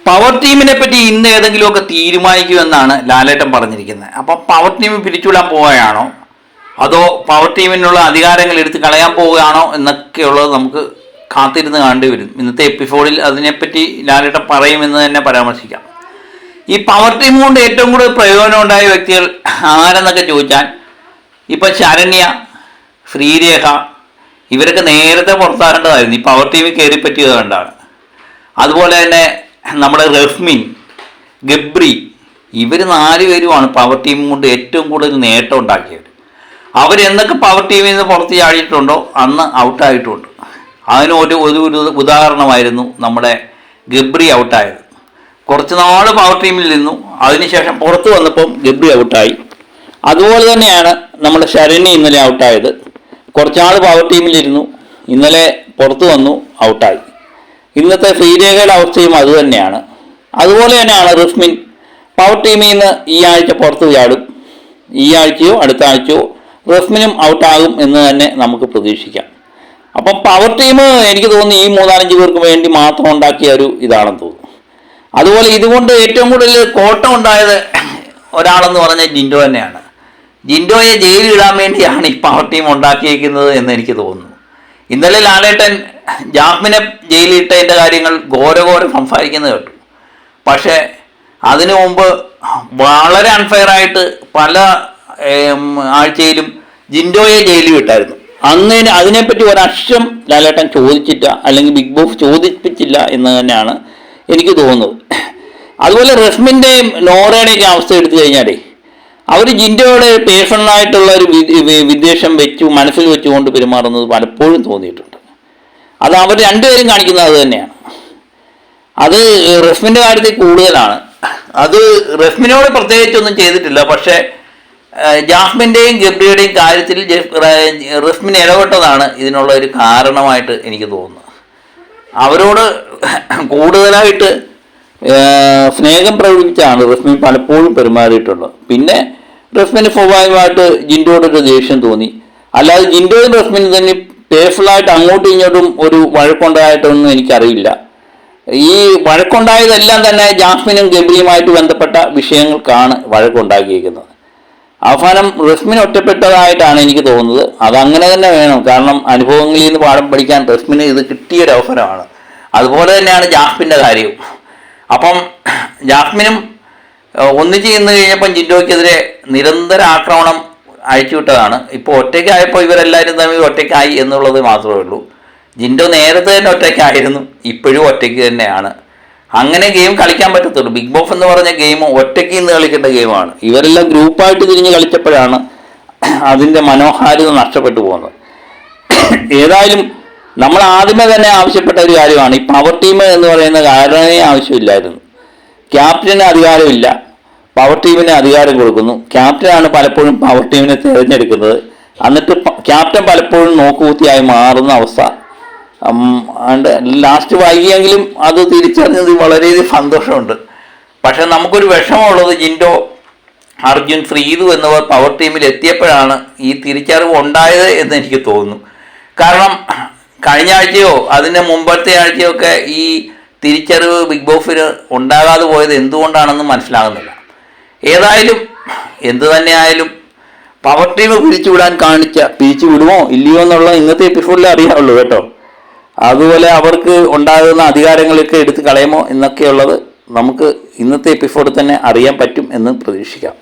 Power ടീമിനെ പറ്റി ഇന്ന് ഏതെങ്കിലുമൊക്കെ തീരുമാനിക്കുമെന്നാണ് ലാലേട്ടൻ പറഞ്ഞിരിക്കുന്നത്. അപ്പം പവർ ടീം പിരിച്ചുവിടാൻ പോവുകയാണോ അതോ പവർ ടീമിനുള്ള അധികാരങ്ങൾ എടുത്ത് കളയാൻ പോവുകയാണോ എന്നൊക്കെയുള്ളത് നമുക്ക് കാത്തിരുന്ന് കാണേണ്ടി വരും. ഇന്നത്തെ എപ്പിസോഡിൽ അതിനെപ്പറ്റി ലാലേട്ടൻ പറയുമെന്ന് തന്നെ പരാമർശിക്കാം. ഈ പവർ ടീം കൊണ്ട് ഏറ്റവും കൂടുതൽ പ്രയോജനം ഉണ്ടായ വ്യക്തികൾ ആരെന്നൊക്കെ ചോദിച്ചാൽ ഇപ്പം ശരണ്യ, ശ്രീരേഖ ഇവരൊക്കെ നേരത്തെ പുറത്താകേണ്ടതായിരുന്നു. ഈ പവർ ടീമിൽ കയറി പറ്റിയത് കൊണ്ടാണ്. അതുപോലെ തന്നെ നമ്മുടെ റഫ്മിൻ, ഗബ്രി ഇവർ 4 പേരുമാണ് പവർ ടീം കൊണ്ട് ഏറ്റവും കൂടുതൽ നേട്ടം ഉണ്ടാക്കിയത്. അവരെന്നൊക്കെ പവർ ടീമിൽ നിന്ന് പുറത്ത് ചാടിയിട്ടുണ്ടോ അന്ന് ഔട്ടായിട്ടുണ്ട്. അതിന് ഒരു ഉദാഹരണമായിരുന്നു നമ്മുടെ ഗബ്രി ഔട്ടായത്. കുറച്ച് നാൾ പവർ ടീമിൽ നിന്നു, അതിനുശേഷം പുറത്ത് വന്നപ്പം ഗബ്രി ഔട്ടായി. അതുപോലെ തന്നെയാണ് നമ്മുടെ ശരണ്യ ഇന്നലെ ഔട്ടായത്. കുറച്ചാൾ പവർ ടീമിലിരുന്നു, ഇന്നലെ പുറത്ത് വന്നു, ഔട്ടായി. ഇന്നത്തെ ശ്രീരേഖയുടെ അവസ്ഥയും അതുതന്നെയാണ്. അതുപോലെ തന്നെയാണ് റസ്മിൻ പവർ ടീമിൽ നിന്ന് ഈ ആഴ്ച പുറത്ത് ചാടും. ഈ ആഴ്ചയോ അടുത്ത ആഴ്ചയോ റസ്മിനും ഔട്ടാകും എന്ന് തന്നെ നമുക്ക് പ്രതീക്ഷിക്കാം. അപ്പം പവർ ടീം എനിക്ക് തോന്നുന്നു ഈ 3-5 പേർക്ക് വേണ്ടി മാത്രം ഉണ്ടാക്കിയ ഒരു ഇതാണെന്ന് തോന്നുന്നു. അതുപോലെ ഇതുകൊണ്ട് ഏറ്റവും കൂടുതൽ കോട്ടം ഉണ്ടായത് ഒരാളെന്ന് പറഞ്ഞാൽ ജിൻഡോ തന്നെയാണ്. ജിൻഡോയെ ജയിലിടാൻ വേണ്ടിയാണ് ഈ പവർ ടീം ഉണ്ടാക്കിയിരിക്കുന്നത് എന്ന് എനിക്ക് തോന്നുന്നു. ഇന്നലെ ലാലേട്ടൻ ജാസ്മിനെ ജയിലിട്ടതിൻ്റെ കാര്യങ്ങൾ ഘോരഘോരം സംസാരിക്കുന്നത് കേട്ടു. പക്ഷേ അതിനു മുമ്പ് വളരെ അൺഫെയറായിട്ട് പല ആഴ്ചയിലും ജിൻഡോയെ ജയിലിൽ വിട്ടായിരുന്നു. അതിനെപ്പറ്റി ഒരക്ഷരം ലാലേട്ടൻ ചോദിച്ചില്ല, അല്ലെങ്കിൽ ബിഗ് ബോസ് ചോദിപ്പിച്ചില്ല എന്ന് തന്നെയാണ് എനിക്ക് തോന്നുന്നത്. അതുപോലെ റസ്മിൻ്റെയും നോറയുടെയൊക്കെ അവസ്ഥ എടുത്തു കഴിഞ്ഞാലേ അവർ ജിൻഡോയുടെ പേഴ്സണലായിട്ടുള്ള ഒരു വിദ്വേഷം മനസ്സിൽ വെച്ചുകൊണ്ട് പെരുമാറുന്നത് പലപ്പോഴും തോന്നിയിട്ടുണ്ട്. അത് അവർ രണ്ടുപേരും കാണിക്കുന്നത് അത് തന്നെയാണ്. അത് റസ്മിൻ്റെ കാര്യത്തിൽ കൂടുതലാണ്. അത് റസ്മിനോട് പ്രത്യേകിച്ചൊന്നും ചെയ്തിട്ടില്ല. പക്ഷേ ജാസ്മിൻ്റെയും ഗബ്രിയുടെയും കാര്യത്തിൽ റസ്മിൻ ഇടപെട്ടതാണ് ഇതിനുള്ള ഒരു കാരണമായിട്ട് എനിക്ക് തോന്നുന്നത്. അവരോട് കൂടുതലായിട്ട് സ്നേഹം പ്രകടിപ്പിച്ചാണ് റസ്മിൻ പലപ്പോഴും പെരുമാറിയിട്ടുള്ളത്. പിന്നെ റസ്മിന് സ്വാഭാവികമായിട്ട് ജിൻഡോയുടെ ദേഷ്യം തോന്നി. അല്ലാതെ ജിൻഡോയും റസ്മിനും തന്നെ പേഴ്സണലായിട്ട് അങ്ങോട്ടും ഇങ്ങോട്ടും ഒരു വഴക്കുണ്ടായിട്ടൊന്നും എനിക്കറിയില്ല. ഈ വഴക്കുണ്ടായതെല്ലാം തന്നെ ജാസ്മിനും ഗബ്രിയുമായിട്ട് ബന്ധപ്പെട്ട വിഷയങ്ങൾക്കാണ് വഴക്കുണ്ടാക്കിയിരിക്കുന്നത്. അവസാനം റസ്മിൻ ഒറ്റപ്പെട്ടതായിട്ടാണ് എനിക്ക് തോന്നുന്നത്. അതങ്ങനെ തന്നെ വേണം. കാരണം അനുഭവങ്ങളിൽ നിന്ന് പാഠം പഠിക്കാൻ റസ്മിന് ഇത് കിട്ടിയൊരു അവസരമാണ്. അതുപോലെ തന്നെയാണ് ജാസ്മിൻ്റെ കാര്യവും. അപ്പം ജാസ്മിനും ഒന്നിച്ച് നിന്ന് കഴിഞ്ഞപ്പം ജിൻഡോയ്ക്കെതിരെ നിരന്തര ആക്രമണം അയച്ചുവിട്ടതാണ്. ഇപ്പോൾ ഒറ്റയ്ക്കായപ്പോൾ ഇവരെല്ലാവരും തമ്മിൽ ഒറ്റയ്ക്കായി എന്നുള്ളത് മാത്രമേ ഉള്ളൂ. ജിൻഡോ നേരത്തെ തന്നെ ഒറ്റയ്ക്കായിരുന്നു, ഇപ്പോഴും ഒറ്റയ്ക്ക് തന്നെയാണ്. അങ്ങനെ ഗെയിം കളിക്കാൻ പറ്റത്തുള്ളൂ. ബിഗ് ബോസ് എന്ന് പറഞ്ഞ ഗെയിം ഒറ്റയ്ക്ക് നിന്ന് കളിക്കേണ്ട ഗെയിമാണ്. ഇവരെല്ലാം ഗ്രൂപ്പായിട്ട് തിരിഞ്ഞ് കളിച്ചപ്പോഴാണ് അതിൻ്റെ മനോഹാരിത നഷ്ടപ്പെട്ടു പോകുന്നത്. ഏതായാലും നമ്മൾ ആദ്യമേ തന്നെ ആവശ്യപ്പെട്ട ഒരു കാര്യമാണ്, ഈ പവർ ടീം എന്ന് പറയുന്ന കാരണമേ ആവശ്യമില്ലായിരുന്നു. ക്യാപ്റ്റന് അധികാരമില്ല, പവർ ടീമിന് അധികാരം കൊടുക്കുന്നു. ക്യാപ്റ്റനാണ് പലപ്പോഴും പവർ ടീമിനെ തിരഞ്ഞെടുക്കുന്നത്. എന്നിട്ട് ക്യാപ്റ്റൻ പലപ്പോഴും നോക്കുകുത്തിയായി മാറുന്ന അവസ്ഥ. ലാസ്റ്റ് വൈകിയെങ്കിലും അത് തിരിച്ചറിഞ്ഞത് വളരെയധികം സന്തോഷമുണ്ട്. പക്ഷെ നമുക്കൊരു വിഷമമുള്ളത് ജിൻഡോ, അർജുൻ, ശ്രീതു എന്നിവർ പവർ ടീമിൽ എത്തിയപ്പോഴാണ് ഈ തിരിച്ചറിവ് ഉണ്ടായത് എന്ന് എനിക്ക് തോന്നുന്നു. കാരണം കഴിഞ്ഞ ആഴ്ചയോ അതിന് മുമ്പത്തെ ആഴ്ചയോ ഒക്കെ ഈ തിരിച്ചറിവ് ബിഗ് ബോസിന് ഉണ്ടാകാതെ പോയത് എന്തുകൊണ്ടാണെന്ന് മനസ്സിലാകുന്നില്ല. ഏതായാലും എന്തു തന്നെയായാലും പവർ ടീം പിരിച്ചുവിടുമോ ഇല്ലയോ എന്നുള്ള ഇന്നത്തെ എപ്പിസോഡിൽ അറിയാവുള്ളൂ കേട്ടോ. അതുപോലെ അവർക്ക് ഉണ്ടാകുന്ന അധികാരങ്ങളൊക്കെ എടുത്ത് കളയുമോ എന്നൊക്കെയുള്ളത് നമുക്ക് ഇന്നത്തെ എപ്പിസോഡിൽ തന്നെ അറിയാൻ പറ്റും എന്ന് പ്രതീക്ഷിക്കാം.